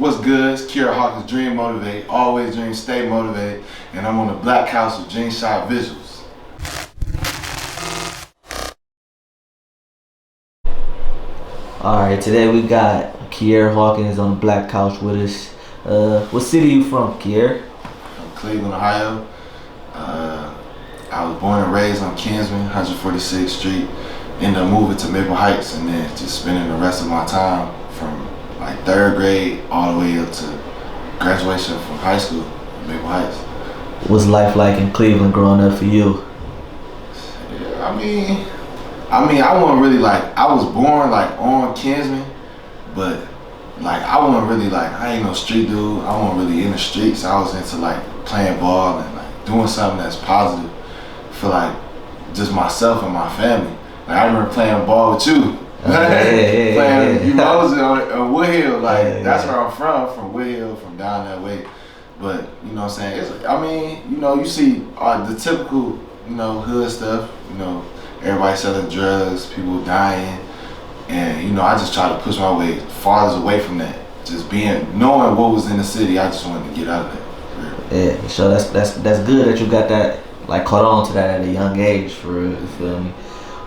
What's good? It's Kierre Hawkins, Dream Motivate, always dream, stay motivated, and I'm on the Black House with Dreamshot Visuals. Alright, today we got Kierre Hawkins on the Black Couch with us. What city you from, Kierre? From Cleveland, Ohio. I was born and raised on Kinsman, 146th Street. Ended up moving to Maple Heights and then just spending the rest of my time from like 3rd grade all the way up to graduation from high school in Maple Heights. What's life like in Cleveland growing up for you? Yeah, I mean, I wasn't really like, I was born like on Kinsman, but like I wasn't really like, I ain't no street dude. I wasn't really in the streets. I was into like playing ball and like doing something that's positive for like just myself and my family. Like I remember playing ball with you. Playing, you know, I was on Wood Hill, like that's where I'm from Wood Hill, from down that way. But you know what I'm saying? It's, I mean, you know, you see the typical, you know, hood stuff. You know, everybody selling drugs, people dying, and you know, I just try to push my way farthest away from that. Just knowing what was in the city, I just wanted to get out of that. Yeah, so that's good that you got that, like caught on to that at a young age, for real. You feel me?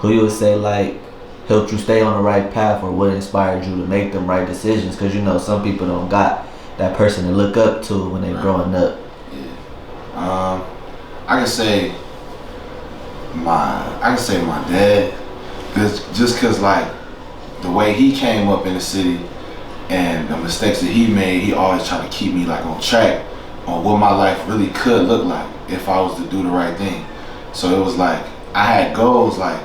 Who you would say like helped you stay on the right path, or what inspired you to make them right decisions? Because you know some people don't got that person to look up to when they're growing up. Yeah. I can say my dad, just cause like the way he came up in the city and the mistakes that he made, he always tried to keep me like on track on what my life really could look like if I was to do the right thing. So it was like I had goals, like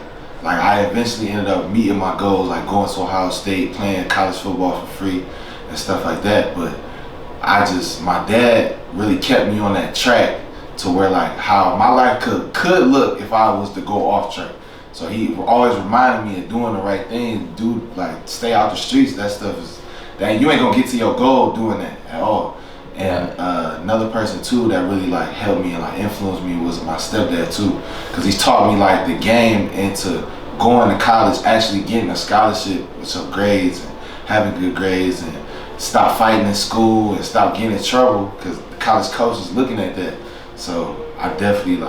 I eventually ended up meeting my goals, like going to Ohio State, playing college football for free and stuff like that. But my dad really kept me on that track to where like how my life could look if I was to go off track. So he always reminded me of doing the right thing, like stay out the streets. That stuff is, that you ain't gonna get to your goal doing that at all. And another person too that really like helped me and like influenced me was my stepdad too, because he taught me like the game into going to college, actually getting a scholarship with some grades and having good grades, and stop fighting in school and stop getting in trouble because the college coach is looking at that. So I definitely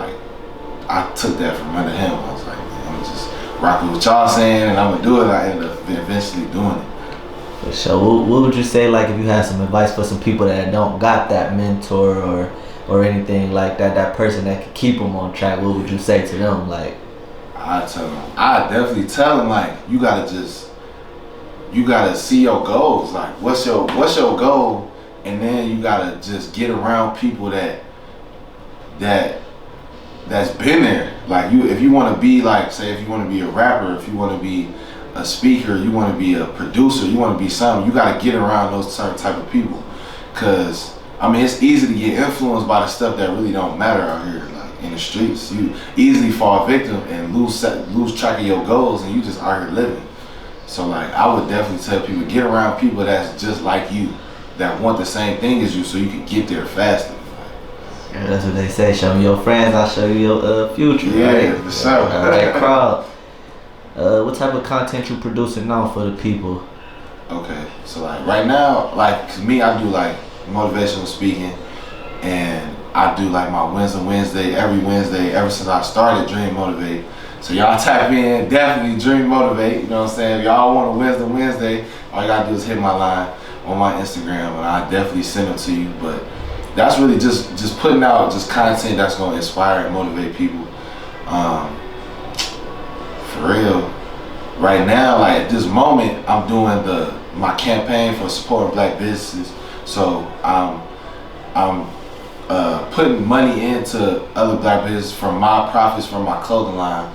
I took that from under him. I was like, man, I'm just rocking what y'all saying and I'm gonna do it. I ended up eventually doing it. So what would you say, like, if you had some advice for some people that don't got that mentor or anything like that, that person that could keep them on track? What would you say to them? Like, I definitely tell them like you gotta see your goals. Like what's your goal, and then you gotta just get around people that's been there. Like if you want to be like, say if you want to be a rapper, if you want to be a speaker, you want to be a producer, you want to be something, you got to get around those certain type of people. Because I mean, it's easy to get influenced by the stuff that really don't matter out here, like in the streets. You easily fall victim and lose track of your goals, and you just out here living. So like I would definitely tell people, get around people that's just like you, that want the same thing as you, so you can get there faster. Yeah, that's what they say, show me your friends, I'll show you your future. Yeah, right? For sure. Right, crowd. What type of content you producing now for the people? Okay, so like right now, like 'cause me, I do like motivational speaking, and I do like my Wednesday, every Wednesday, ever since I started Dream Motivate. So y'all type in, definitely Dream Motivate, you know what I'm saying? If y'all want a Wednesday, all you gotta do is hit my line on my Instagram, and I definitely send them to you. But that's really just putting out just content that's gonna inspire and motivate people. For real, right now, like at this moment, I'm doing my campaign for supporting black businesses. So I'm putting money into other black businesses from my profits from my clothing line,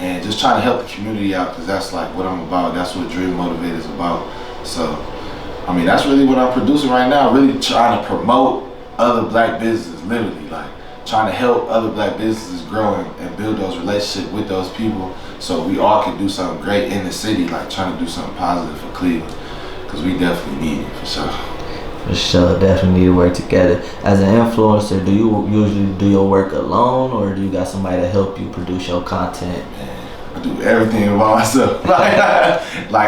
and just trying to help the community out, because that's like what I'm about. That's what Dream Motivate is about. So I mean, that's really what I'm producing right now. Really trying to promote other black businesses, literally like trying to help other black businesses grow and build those relationships with those people, so we all can do something great in the city, like trying to do something positive for Cleveland, because we definitely need it, for sure. For sure, definitely need to work together. As an influencer, do you usually do your work alone, or do you got somebody to help you produce your content? Man, I do everything by myself. like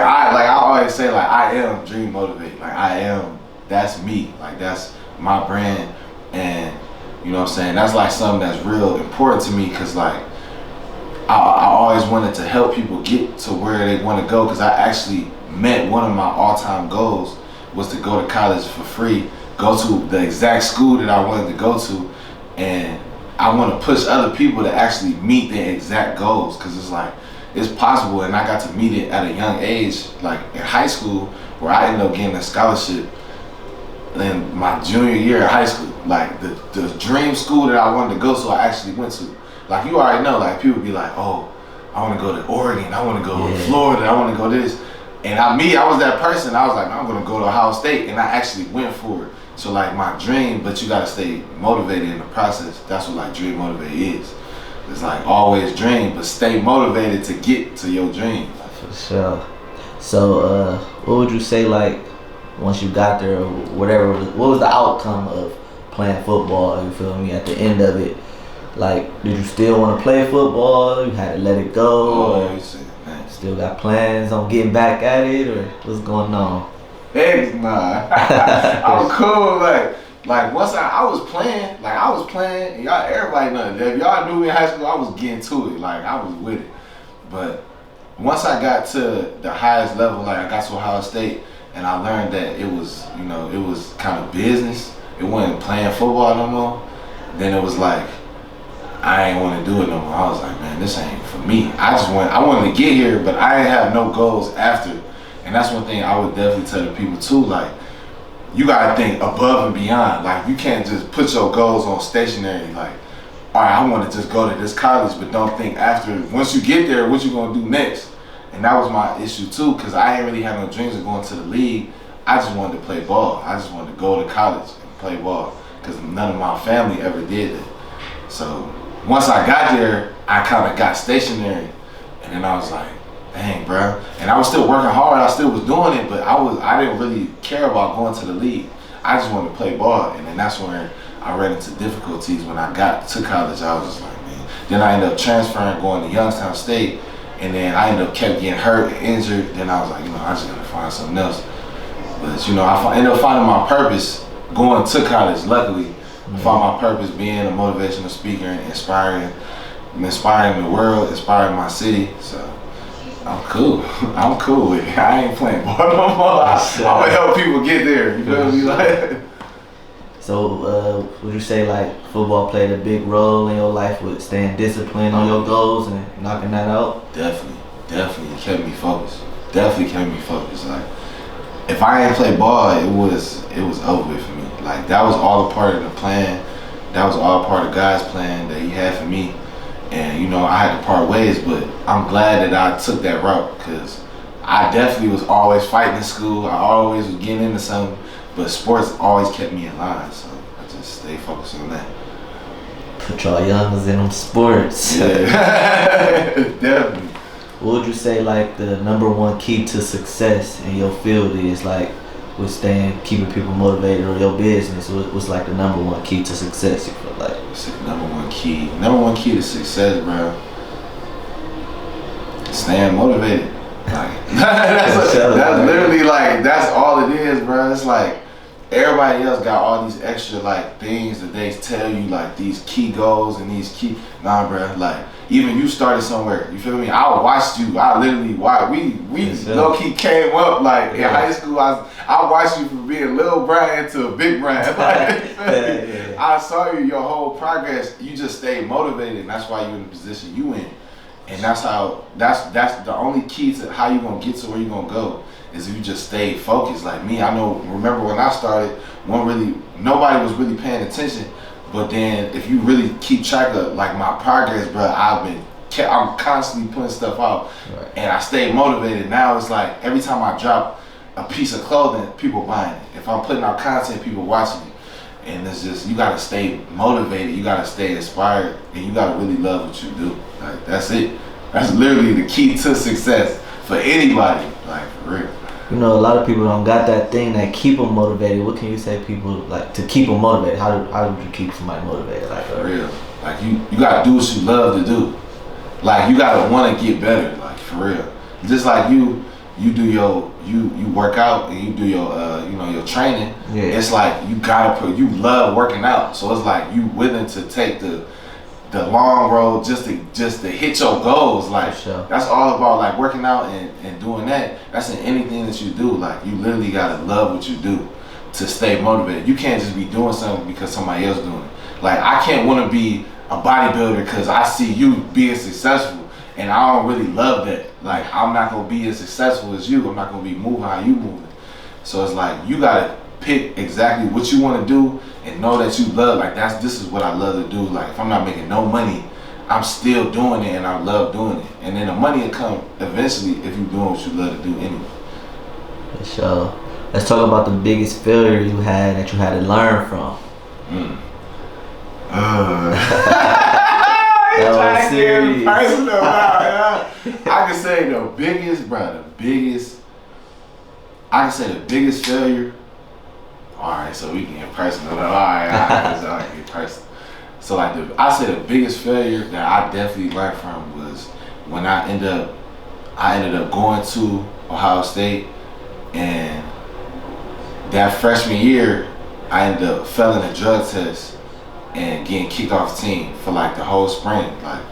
I always say, like I am Dream Motivate. Like I am that's me. Like that's my brand, and you know what I'm saying. That's like something that's real important to me because like I always wanted to help people get to where they want to go because I actually met one of my all-time goals was to go to college for free, go to the exact school that I wanted to go to, and I want to push other people to actually meet their exact goals because it's like it's possible, and I got to meet it at a young age, like in high school, where I ended up getting a scholarship in my junior year of high school. Like the dream school that I wanted to go to, I actually went to. Like you already know, like people be like, oh, I want to go to Oregon, I want to go to Florida, I want to go this. And I was that person. I was like, I'm gonna go to Ohio State, and I actually went for it. So like my dream, but you gotta stay motivated in the process. That's what like dream motivate is. It's like always dream, but stay motivated to get to your dream. For sure. So what would you say like once you got there or whatever? What was the outcome of playing football? You feel me? At the end of it, like did you still want to play football? You had to let it go. Oh, you see. Still got plans on getting back at it, or what's going on? Heck nah. I was cool. Like once I was playing, and y'all, everybody know that. If y'all knew me in high school, I was getting to it. Like I was with it. But once I got to the highest level, like I got to Ohio State, and I learned that it was, you know, it was kind of business. It wasn't playing football no more. Then it was like, I ain't want to do it no more. I was like, man, this ain't for me. I wanted to get here, but I ain't have no goals after. And that's one thing I would definitely tell the people too. Like, you gotta think above and beyond. Like, you can't just put your goals on stationary. Like, all right, I want to just go to this college, but don't think after. Once you get there, what you gonna do next? And that was my issue too, because I ain't really had no dreams of going to the league. I just wanted to play ball. I just wanted to go to college and play ball, because none of my family ever did that. So once I got there, I kind of got stationary, and then I was like, dang, bro. And I was still working hard. I still was doing it, but I didn't really care about going to the league. I just wanted to play ball, and then that's when I ran into difficulties when I got to college. I was just like, man. Then I ended up transferring, going to Youngstown State, and then I ended up kept getting hurt and injured. Then I was like, you know, I just gotta find something else. But you know, I ended up finding my purpose going to college. Luckily, I found my purpose being a motivational speaker and inspiring the world, inspiring my city. So I'm cool. I'm cool with it. I ain't playing ball no more. I'm gonna help people get there. You feel me? Like. So would you say like football played a big role in your life with staying disciplined on your goals and knocking that out? Definitely. It kept me focused. Like, if I ain't play ball, it was over with for me. Like, that was all a part of the plan. That was all part of God's plan that He had for me. And you know, I had to part ways, but I'm glad that I took that route, because I definitely was always fighting in school. I always was getting into something, but sports always kept me in line. So I just stayed focused on that. Put y'all youngers in them sports. Yeah, definitely. What would you say like the number one key to success in your field is, like with staying, keeping people motivated, or your business? What's like the number one key to success, you feel like? What's the number one key? Number one key to success, bro. Staying motivated. Like that's literally like, that's all it is, bro. It's like everybody else got all these extra like things that they tell you, like these key goals and these key. Nah, bro. Like, even you started somewhere. You feel me? I watched you. I literally watched. We low key came up like in high school. I watched you from being little Brian to a big Brian. Like, I saw your whole progress. You just stayed motivated, and that's why you're in the position you in. And that's the only key to how you gonna get to where you gonna go, is if you just stay focused. Like me, remember when I started, nobody was really paying attention. But then if you really keep track of like my progress, bro, I'm constantly putting stuff out, right, and I stay motivated. Now it's like every time I drop a piece of clothing, people buying it. If I'm putting out content, people watching it. And it's just, you gotta stay motivated, you gotta stay inspired, and you gotta really love what you do. Like, that's it. That's literally the key to success for anybody, like, for real. You know, a lot of people don't got that thing that keep them motivated. What can you say people, like, to keep them motivated? How do you keep somebody motivated? Like, for real. Like, you gotta do what you love to do. Like, you gotta wanna get better, like, for real. Just like you you do you work out and you do your your training. Yeah. It's like you you love working out, so it's like you willing to take the long road just to hit your goals. Like sure. That's all about like working out and doing that. That's in anything that you do. Like you literally gotta love what you do to stay motivated. You can't just be doing something because somebody else doing it. Like I can't want to be a bodybuilder because I see you being successful and I don't really love that. Like I'm not gonna be as successful as you. I'm not gonna be moving how you moving. So it's like you gotta pick exactly what you want to do and know that you love. Like this is what I love to do. Like if I'm not making no money, I'm still doing it and I love doing it. And then the money will come eventually if you're doing what you love to do anyway. For sure. Let's talk about the biggest failure you had that you had to learn from. That was serious. Personal, I can say the biggest failure. Alright, so we can get personal. Alright, get personal. So like I say the biggest failure that I definitely learned from was when I ended up going to Ohio State, and that freshman year I ended up failing a drug test and getting kicked off the team for like the whole spring, like,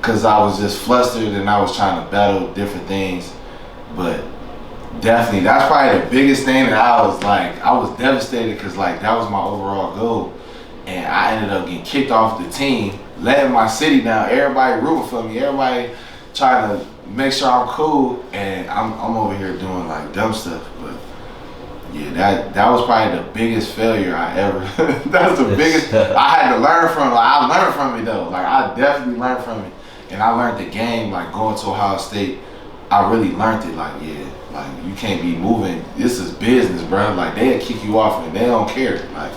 cause I was just flustered and I was trying to battle different things. But definitely, that's probably the biggest thing that I was devastated, cause like that was my overall goal, and I ended up getting kicked off the team, letting my city down. Everybody rooting for me, everybody trying to make sure I'm cool, and I'm over here doing like dumb stuff. But yeah, that was probably the biggest failure I ever. That's the biggest. I had to learn from. Like I learned from it though. Like I definitely learned from it, and I learned the game. Like going to Ohio State, I really learned it. Like like you can't be moving. This is business, bro. Like they'll kick you off and they don't care. Like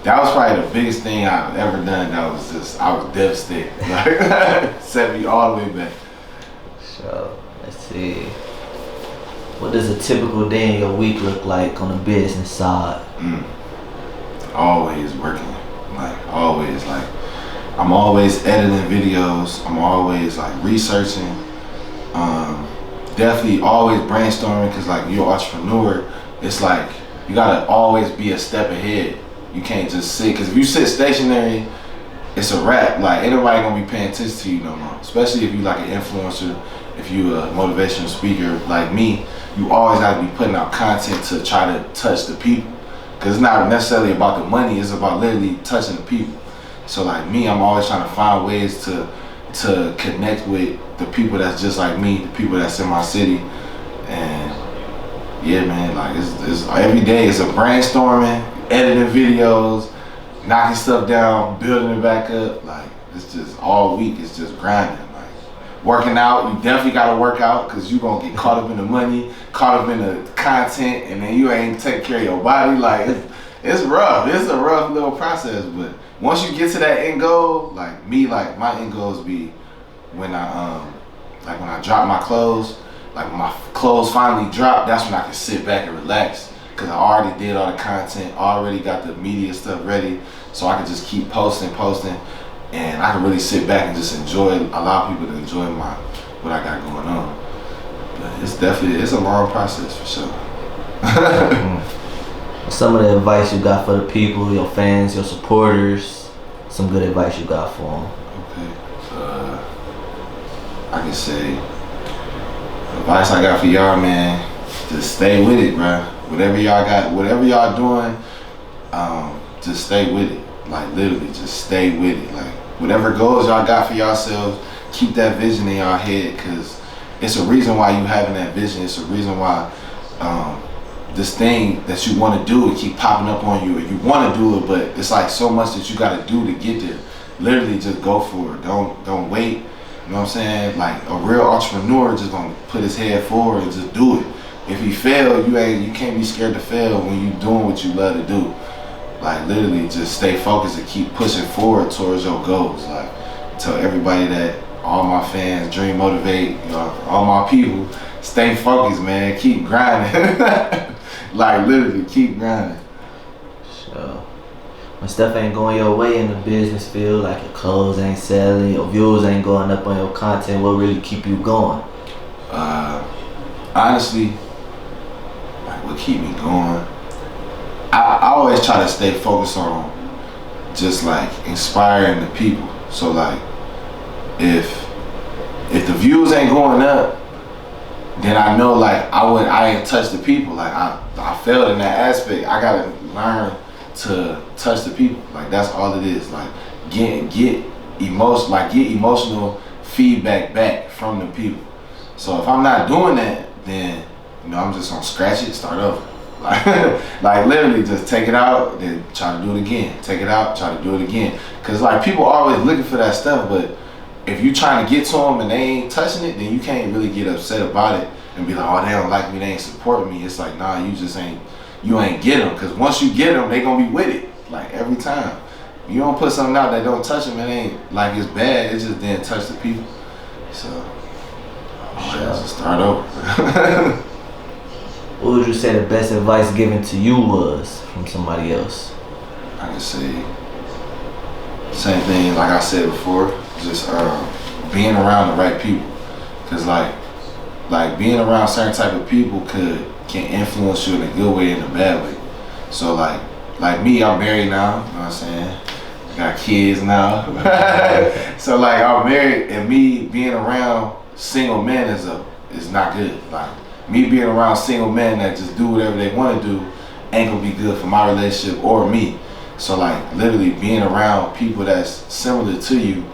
that was probably the biggest thing I've ever done. That was just I was devastated. Like set me all the way back. So let's see. What does a typical day in your week look like on the business side? Always working, like always. Like I'm always editing videos. I'm always like researching. Definitely always brainstorming, because like you're an entrepreneur. It's like you gotta always be a step ahead. You can't just sit, because if you sit stationary, it's a wrap. Like ain't nobody gonna be paying attention to you no more. Especially if you like an influencer, if you a motivational speaker like me. You always have to be putting out content to try to touch the people, because it's not necessarily about the money, it's about literally touching the people. So like me, I'm always trying to find ways to connect with the people that's just like me, the people that's in my city. And yeah, man, like it's every day it's a brainstorming, editing videos, knocking stuff down, building it back up. Like it's just all week, it's just grinding. Working out, you definitely gotta work out, because you're gonna get caught up in the money, caught up in the content, and then you ain't taking care of your body. Like it's rough. It's a rough little process, but once you get to that end goal, like me, like my end goals be when I drop my clothes, like when my clothes finally drop, that's when I can sit back and relax, because I already did all the content, already got the media stuff ready, so I can just keep posting. And I can really sit back and just allow people to enjoy what I got going on. But it's a long process for sure. Some of the advice you got for the people, your fans, your supporters, some good advice you got for them. Okay. I can say, advice I got for y'all, man, just stay with it, bro. Whatever y'all doing, just stay with it. Like literally, just stay with it. Like whatever goals y'all got for yourselves, keep that vision in y'all head, because it's a reason why you having that vision. It's a reason why this thing that you want to do, it keep popping up on you, or you want to do it, but it's like so much that you got to do to get there. Literally, just go for it. Don't wait. You know what I'm saying? Like a real entrepreneur just gonna put his head forward and just do it. If he fail, you can't be scared to fail when you doing what you love to do. Like literally just stay focused and keep pushing forward towards your goals. Like tell everybody that, all my fans, Dream Motivate, all my people, stay focused, man. Keep grinding. Like literally keep grinding. Sure. When stuff ain't going your way in the business field, like your clothes ain't selling, your views ain't going up on your content, what really keep you going? honestly, like what keep me going, I always try to stay focused on just like inspiring the people. So like if the views ain't going up, then I know like I ain't touch the people. Like I failed in that aspect. I gotta learn to touch the people. Like that's all it is. Like get emotional feedback back from the people. So if I'm not doing that, then I'm just gonna scratch it, start over. Like literally just take it out, then try to do it again. Take it out, try to do it again. Cause like people are always looking for that stuff, but if you trying to get to them and they ain't touching it, then you can't really get upset about it and be like, oh, they don't like me, they ain't supporting me. It's like, nah, you ain't get them. Cause once you get them, they gonna be with it. Like every time. You don't put something out that don't touch them, it ain't like it's bad, it just didn't touch the people. So, just start over. What would you say the best advice given to you was from somebody else? I can say same thing like I said before, just being around the right people. Cause like being around certain type of people can influence you in a good way and a bad way. So like me, I'm married now, you know what I'm saying? Got kids now. So like I'm married, and me being around single men is not good. Like me being around single men that just do whatever they want to do ain't gonna be good for my relationship or me. So like literally being around people that's similar to you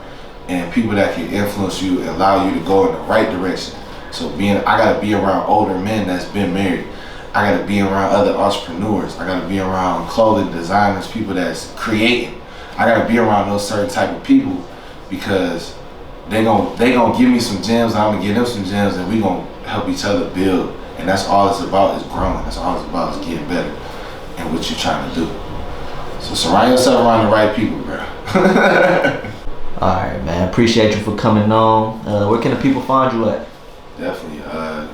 and people that can influence you and allow you to go in the right direction. So I gotta be around older men that's been married. I gotta be around other entrepreneurs. I gotta be around clothing designers, people that's creating. I gotta be around those certain type of people because they gonna give me some gems, and I'm gonna give them some gems, and we gonna help each other build. And that's all it's about, is growing. That's all it's about, is getting better in what you're trying to do. So surround yourself around the right people, bro. Alright, man. Appreciate you for coming on. Where can the people find you at? Definitely.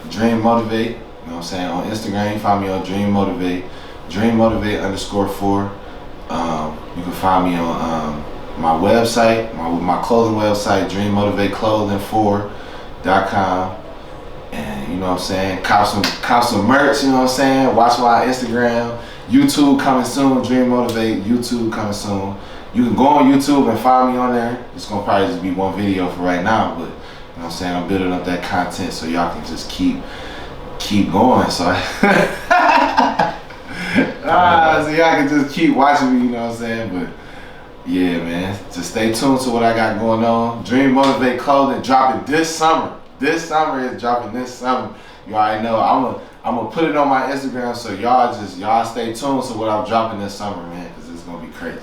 Dream Motivate. You know what I'm saying? On Instagram, you find me on Dream Motivate. Dream Motivate _4. You can find me on my website, my clothing website, dreammotivateclothing4.com. And you know what I'm saying? Cop some merch, you know what I'm saying? Watch my Instagram. YouTube coming soon, Dream Motivate, YouTube coming soon. You can go on YouTube and find me on there. It's gonna probably just be one video for right now, but you know what I'm saying? I'm building up that content so y'all can just keep going. So so y'all can just keep watching me, you know what I'm saying? But yeah, man, just stay tuned to what I got going on. Dream Motivate Clothing dropping this summer. This summer is dropping this summer. You already know. I'm gonna put it on my Instagram, so y'all stay tuned to what I'm dropping this summer, man, because it's gonna be crazy.